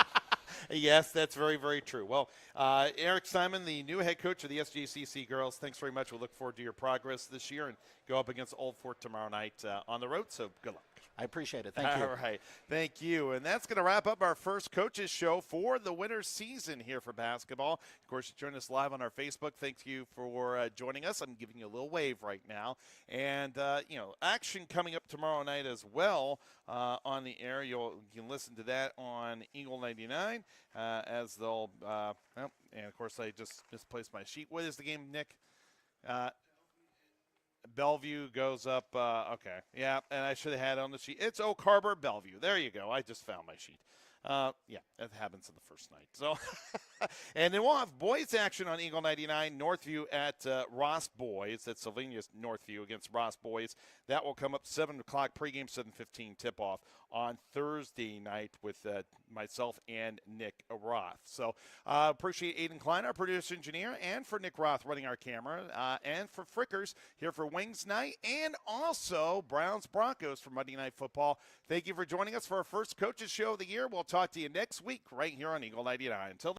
Yes, that's very, very true. Well, Eric Simon, the new head coach of the SJCC girls, thanks very much. We look forward to your progress this year and go up against Old Fort tomorrow night on the road. So good luck. I appreciate it. Thank you. All right. Thank you. And that's going to wrap up our first coaches show for the winter season here for basketball. Of course, you join us live on our Facebook. Thank you for joining us. I'm giving you a little wave right now. And, action coming up tomorrow night as well on the air. You can listen to that on Eagle 99 as they'll, and of course, I just misplaced my sheet. What is the game, Nick? Bellevue goes up. Okay. Yeah, and I should have had it on the sheet. It's Oak Harbor, Bellevue. There you go. I just found my sheet. Yeah, that happens in the first night. So, and then we'll have boys action on Eagle 99, Northview at Ross Boys. That's Sylvania's Northview against Ross Boys. That will come up 7 o'clock pregame, 7:15 tip-off on Thursday night with myself and Nick Roth. So appreciate Aiden Klein, our producer engineer, and for Nick Roth running our camera, and for Frickers here for Wings Night, and also Browns-Broncos for Monday Night Football. Thank you for joining us for our first Coaches Show of the year. We'll talk to you next week right here on Eagle 99. Until